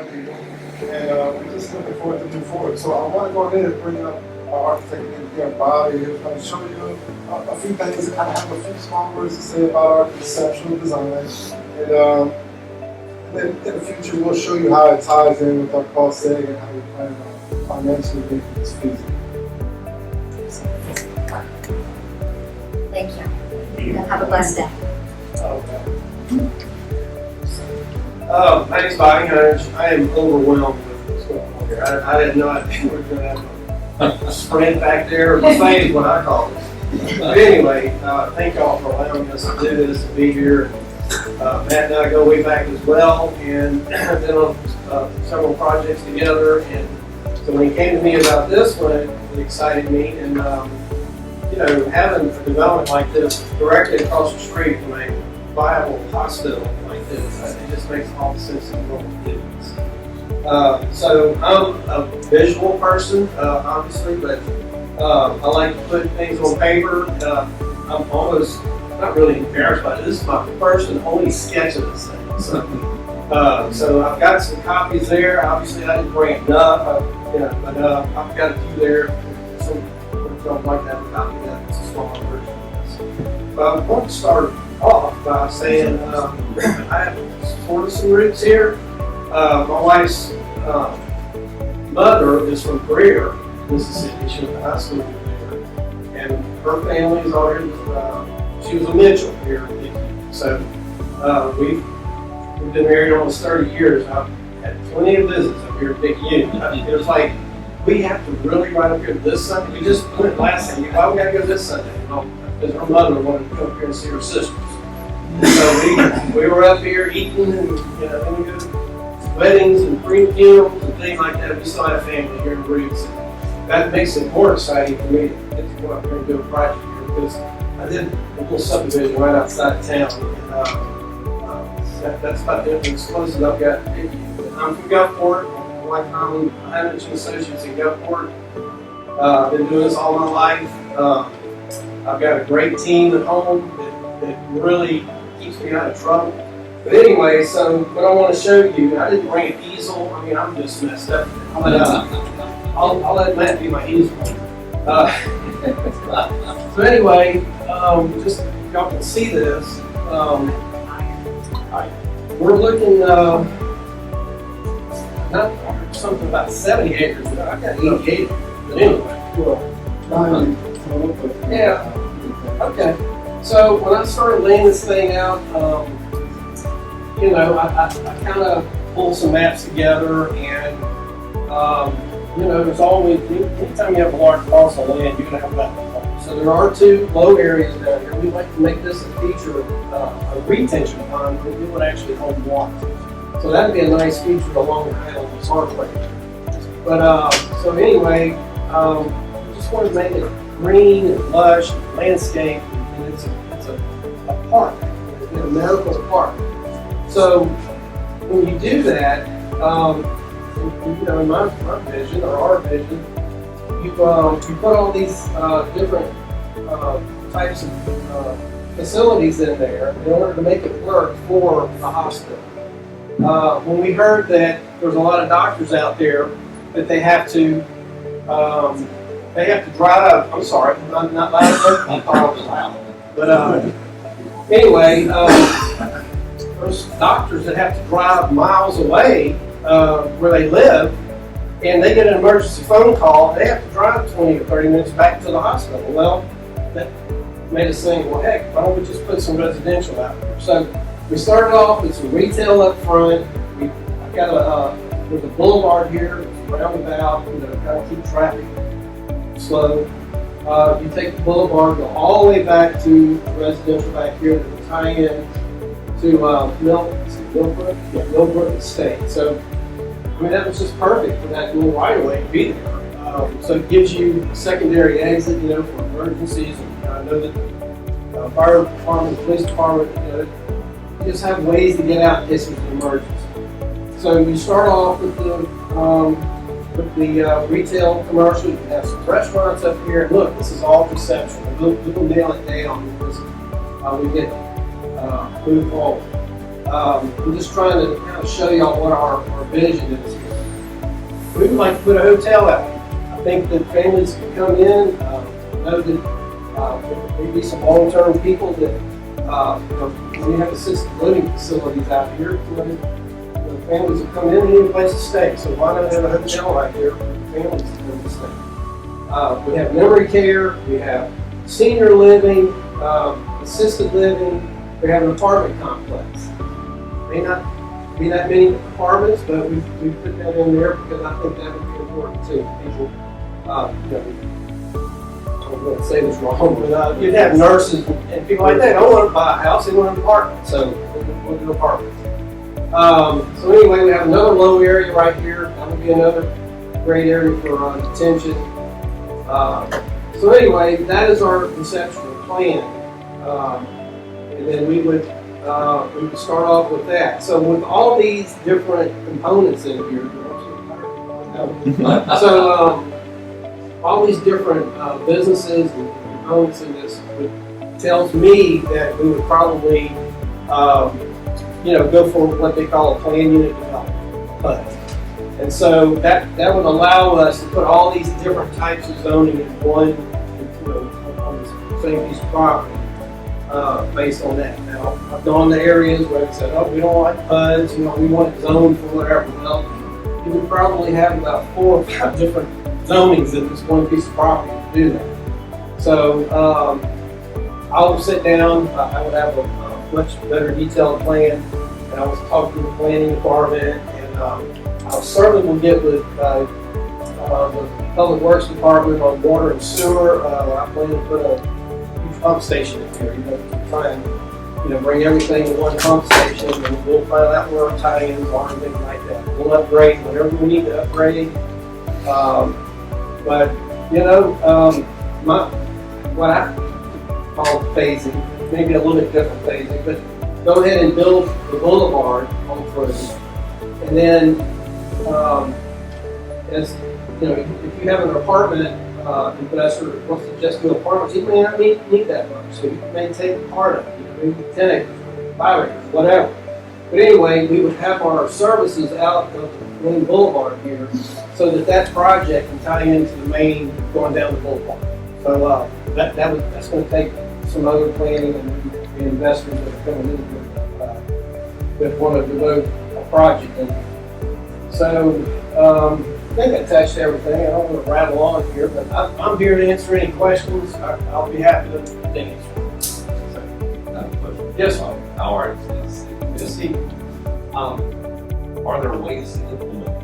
young people, and we're just looking forward to move forward. So I want to go ahead and bring up our architect here, Bobby, who's going to show you a few things and kind of have a few small words to say about our conceptual design. And then in the future, we'll show you how it ties in with our cost setting and how we plan on financially making this feasible. Thank you. Have a blessed day. Okay. My name is Bobby Heinrich. I am overwhelmed with what's going on here. I had no idea we were going to have a sprint back there, or buffet is what I call it. But anyway, thank y'all for allowing us to do this and be here. Matt and I go way back as well, and been on several projects together. And so when he came to me about this one, it excited me. And you know, having a development like this directly across the street from a viable hospital like this, it just makes all the sense in the world to do this. So I'm a visual person, obviously, but I like to put things on paper. I'm almost not really embarrassed by it. This is my first and only sketch of this thing. So I've got some copies there. Obviously, I didn't bring enough, but I've got a few there. So I'd like to have a copy of that. It's a smaller version of this. But I want to start off by saying I have sort of some roots here. My wife's mother is from Greer, Mississippi. She went to high school there, and her family is already. She was a Mitchell here in Picayune. So we've been married almost 30 years. I've had plenty of visits up here in Picayune. It was like, we have to really ride up here this Sunday. We just went last Sunday. Why we got to go this Sunday? Well, because her mother wanted to come up here and see her sisters. So we were up here eating, and then we go to weddings and funerals and things like that. We still have family here in Roots. That makes it more exciting for me to get to go up here and do a project here, because I did a little subdivision right outside of town. And that's about the as close as I've got. I'm from Gulfport. My wife Highland Associates in Gulfport. I've been doing this all my life. I've got a great team at home that really keeps me out of trouble. But anyway, so what I want to show you, I didn't bring an easel. I mean, I'm just messed up. I'll let Matt be my easel. So anyway, just y'all can see this. We're looking not something about 70 acres, but I've got 80 acres. But anyway, yeah. Okay. So when I started laying this thing out, I kind of pulled some maps together, and there's always, anytime you have a large parcel of land, you're going to have that. So there are two low areas down here. We'd like to make this a feature, a retention pond, but it would actually hold water. So that'd be a nice feature along the Highland Parkway. But so anyway, just want to make it green and lush and landscape, and it's a park, it's a medical park. So when you do that, in my vision or our vision, you put all these different types of facilities in there in order to make it work for the hospital. When we heard that there's a lot of doctors out there that they have to drive. I'm sorry, not loud. But anyway, there's doctors that have to drive miles away where they live, and they get an emergency phone call, and they have to drive 20 or 30 minutes back to the hospital. Well, that made us think, well, heck, why don't we just put some residential out there? So we started off with some retail up front. I've got there's a boulevard here, it's roundabout, kind of keep traffic slow. You take the boulevard, go all the way back to the residential back here that will tie in to Millbrook Estate. So, I mean, that was just perfect for that little right of way to be there. So it gives you a secondary exit, for emergencies. And I know that fire department, police department, you just have ways to get out in case there's an emergency. So you start off with the retail commercial. You can have some restaurants up here. Look, this is all conceptual. We'll nail it down because we get food forward. I'm just trying to kind of show y'all what our vision is here. We would like to put a hotel out. I think that families can come in, know that maybe some long-term people that, we have assisted living facilities out here. Families will come in and need a place to stay. So why not have a hotel right there for families to come to stay? We have memory care, we have senior living, assisted living, we have an apartment complex. May not be that many apartments, but we put that in there because I think that would be important too. People, I'm going to say this wrong, but you'd have nurses and people like that. They don't want to buy a house, they want an apartment. So we'll do apartments. So anyway, we have another low area right here. That would be another great area for detention. So anyway, that is our conceptual plan. And then we would start off with that. So with all these different components in here, all these different businesses and components in this tells me that we would probably go for what they call a plan unit development, PUD. And so that would allow us to put all these different types of zoning in one, on the same piece of property, based on that. Now, I've gone to areas where they said, oh, we don't like PUDs, we want it zoned for whatever. Well, you would probably have about 4 or 5 different zonings in this one piece of property to do that. So I will sit down, I would have a much better detailed plan, and I was talking to the planning department, and I certainly will get with the Public Works Department on water and sewer. I plan to put a huge pump station in here, to try and bring everything to one pump station, and we'll find out where our tie-ins are and things like that. We'll upgrade whatever we need to upgrade. But what I call phasing, maybe a little bit different phasing, but go ahead and build the boulevard on first, and then if you have an apartment investor wants to just do apartments, you may not need that much, so you may take part of it, maybe 10 acres, 5 acres, whatever. But anyway, we would have our services out of the main boulevard here, so that project can tie into the main going down the boulevard. So that's going to take some other planning and the investors that are coming in that want to devote a project in. So I think I touched everything. I don't want to rattle on here, but I'm here to answer any questions. I'll be happy to answer. I have a question. Yes, sir. How are you? Are there ways to implement